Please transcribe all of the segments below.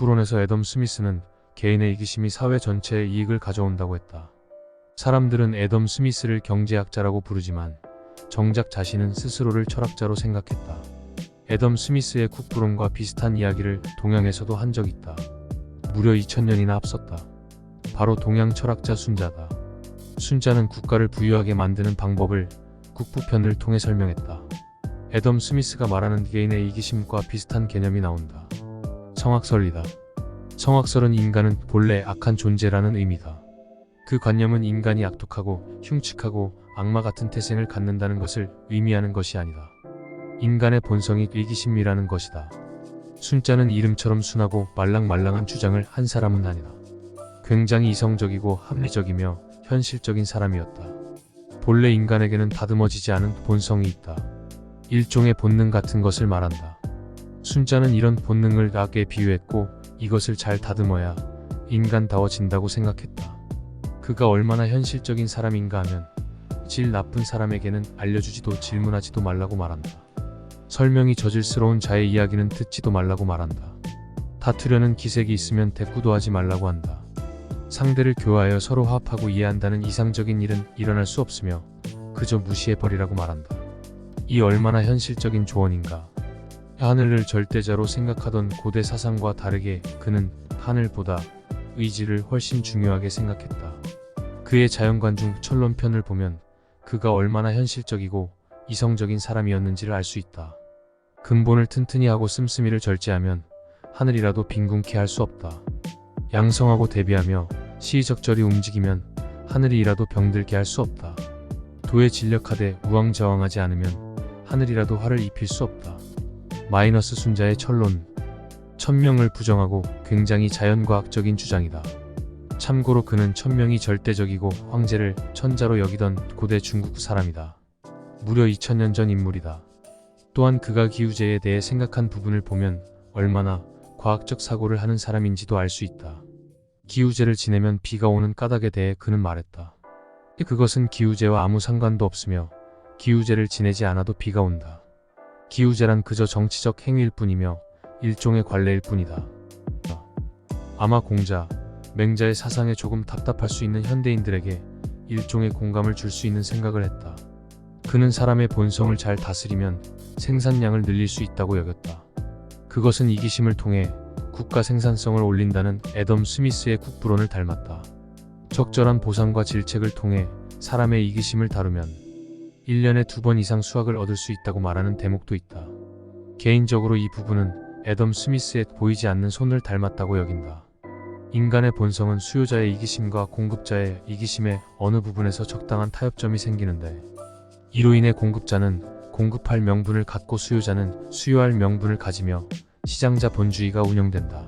국부론에서 애덤 스미스는 개인의 이기심이 사회 전체에 이익을 가져온다고 했다. 사람들은 애덤 스미스를 경제학자라고 부르지만 정작 자신은 스스로를 철학자로 생각했다. 애덤 스미스의 국부론과 비슷한 이야기를 동양에서도 한 적이 있다. 무려 2000년이나 앞섰다. 바로 동양 철학자 순자다. 순자는 국가를 부유하게 만드는 방법을 국부편을 통해 설명했다. 애덤 스미스가 말하는 개인의 이기심과 비슷한 개념이 나온다. 성악설이다. 성악설은 인간은 본래 악한 존재라는 의미다. 그 관념은 인간이 악독하고 흉측하고 악마 같은 태생을 갖는다는 것을 의미하는 것이 아니다. 인간의 본성이 이기심이라는 것이다. 순자는 이름처럼 순하고 말랑말랑한 주장을 한 사람은 아니다. 굉장히 이성적이고 합리적이며 현실적인 사람이었다. 본래 인간에게는 다듬어지지 않은 본성이 있다. 일종의 본능 같은 것을 말한다. 순자는 이런 본능을 악에 비유했고 이것을 잘 다듬어야 인간다워진다고 생각했다. 그가 얼마나 현실적인 사람인가 하면 질 나쁜 사람에게는 알려주지도 질문하지도 말라고 말한다. 설명이 저질스러운 자의 이야기는 듣지도 말라고 말한다. 다투려는 기색이 있으면 대꾸도 하지 말라고 한다. 상대를 교화하여 서로 화합하고 이해한다는 이상적인 일은 일어날 수 없으며 그저 무시해버리라고 말한다. 이 얼마나 현실적인 조언인가. 하늘을 절대자로 생각하던 고대 사상과 다르게 그는 하늘보다 의지를 훨씬 중요하게 생각했다. 그의 자연관 중 철론편을 보면 그가 얼마나 현실적이고 이성적인 사람이었는지를 알 수 있다. 근본을 튼튼히 하고 씀씀이를 절제하면 하늘이라도 빈궁케 할 수 없다. 양성하고 대비하며 시의적절히 움직이면 하늘이라도 병들게 할 수 없다. 도에 진력하되 우왕좌왕하지 않으면 하늘이라도 화를 입힐 수 없다. 마이너스 순자의 철론. 천명을 부정하고 굉장히 자연과학적인 주장이다. 참고로 그는 천명이 절대적이고 황제를 천자로 여기던 고대 중국 사람이다. 무려 2000년 전 인물이다. 또한 그가 기우제에 대해 생각한 부분을 보면 얼마나 과학적 사고를 하는 사람인지도 알 수 있다. 기우제를 지내면 비가 오는 까닭에 대해 그는 말했다. 그것은 기우제와 아무 상관도 없으며 기우제를 지내지 않아도 비가 온다. 기우제란 그저 정치적 행위일 뿐이며 일종의 관례일 뿐이다. 아마 공자, 맹자의 사상에 조금 답답할 수 있는 현대인들에게 일종의 공감을 줄 수 있는 생각을 했다. 그는 사람의 본성을 잘 다스리면 생산량을 늘릴 수 있다고 여겼다. 그것은 이기심을 통해 국가 생산성을 올린다는 애덤 스미스의 국부론을 닮았다. 적절한 보상과 질책을 통해 사람의 이기심을 다루면 1년에 2번 이상 수확을 얻을 수 있다고 말하는 대목도 있다. 개인적으로 이 부분은 애덤 스미스의 보이지 않는 손을 닮았다고 여긴다. 인간의 본성은 수요자의 이기심과 공급자의 이기심의 어느 부분에서 적당한 타협점이 생기는데 이로 인해 공급자는 공급할 명분을 갖고 수요자는 수요할 명분을 가지며 시장자 본주의가 운영된다.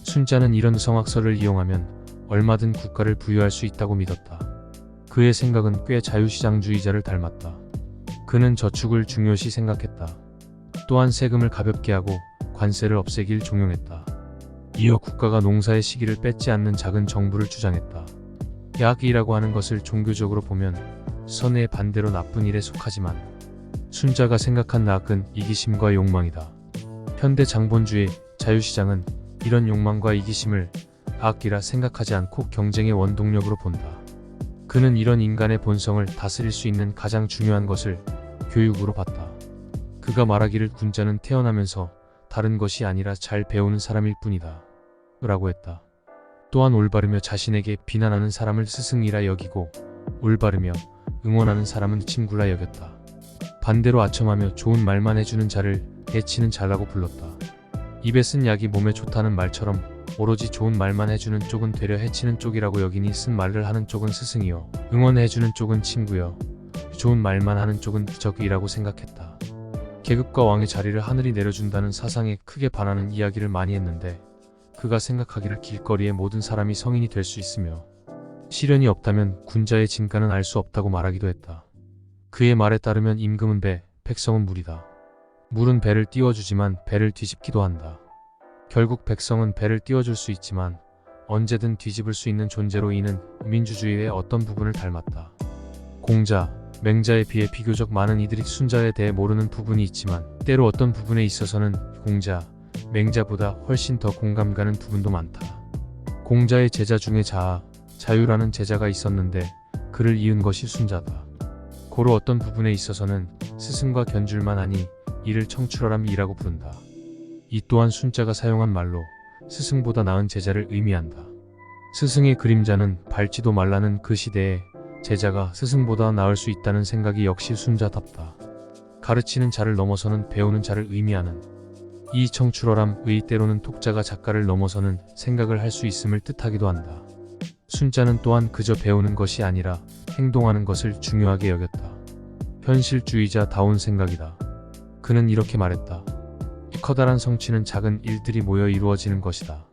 순자는 이런 성악설을 이용하면 얼마든 국가를 부유할 수 있다고 믿었다. 그의 생각은 꽤 자유시장주의자를 닮았다. 그는 저축을 중요시 생각했다. 또한 세금을 가볍게 하고 관세를 없애길 종용했다. 이어 국가가 농사의 시기를 뺏지 않는 작은 정부를 주장했다. 약이라고 하는 것을 종교적으로 보면 선의 반대로 나쁜 일에 속하지만 순자가 생각한 낙은 이기심과 욕망이다. 현대 장본주의 자유시장은 이런 욕망과 이기심을 악이라 생각하지 않고 경쟁의 원동력으로 본다. 그는 이런 인간의 본성을 다스릴 수 있는 가장 중요한 것을 교육으로 봤다. 그가 말하기를 군자는 태어나면서 다른 것이 아니라 잘 배우는 사람일 뿐이다. 라고 했다. 또한 올바르며 자신에게 비난하는 사람을 스승이라 여기고 올바르며 응원하는 사람은 친구라 여겼다. 반대로 아첨하며 좋은 말만 해주는 자를 해치는 자라고 불렀다. 입에 쓴 약이 몸에 좋다는 말처럼 오로지 좋은 말만 해주는 쪽은 되려 해치는 쪽이라고 여기니 쓴 말을 하는 쪽은 스승이요 응원해주는 쪽은 친구요 좋은 말만 하는 쪽은 적이라고 생각했다. 계급과 왕의 자리를 하늘이 내려준다는 사상에 크게 반하는 이야기를 많이 했는데 그가 생각하기를 길거리의 모든 사람이 성인이 될 수 있으며 시련이 없다면 군자의 진가는 알 수 없다고 말하기도 했다. 그의 말에 따르면 임금은 배, 백성은 물이다. 물은 배를 띄워주지만 배를 뒤집기도 한다. 결국 백성은 배를 띄워줄 수 있지만 언제든 뒤집을 수 있는 존재로 이는 민주주의의 어떤 부분을 닮았다. 공자, 맹자에 비해 비교적 많은 이들이 순자에 대해 모르는 부분이 있지만 때로 어떤 부분에 있어서는 공자, 맹자보다 훨씬 더 공감 가는 두 분도 많다. 공자의 제자 중에 자유라는 제자가 있었는데 그를 이은 것이 순자다. 고로 어떤 부분에 있어서는 스승과 견줄만 하니 이를 청출어람이라고 부른다. 이 또한 순자가 사용한 말로 스승보다 나은 제자를 의미한다. 스승의 그림자는 밟지도 말라는 그 시대에 제자가 스승보다 나을 수 있다는 생각이 역시 순자답다. 가르치는 자를 넘어서는 배우는 자를 의미하는 이 청출어람의 때로는 독자가 작가를 넘어서는 생각을 할 수 있음을 뜻하기도 한다. 순자는 또한 그저 배우는 것이 아니라 행동하는 것을 중요하게 여겼다. 현실주의자다운 생각이다. 그는 이렇게 말했다. 커다란 성취는 작은 일들이 모여 이루어지는 것이다.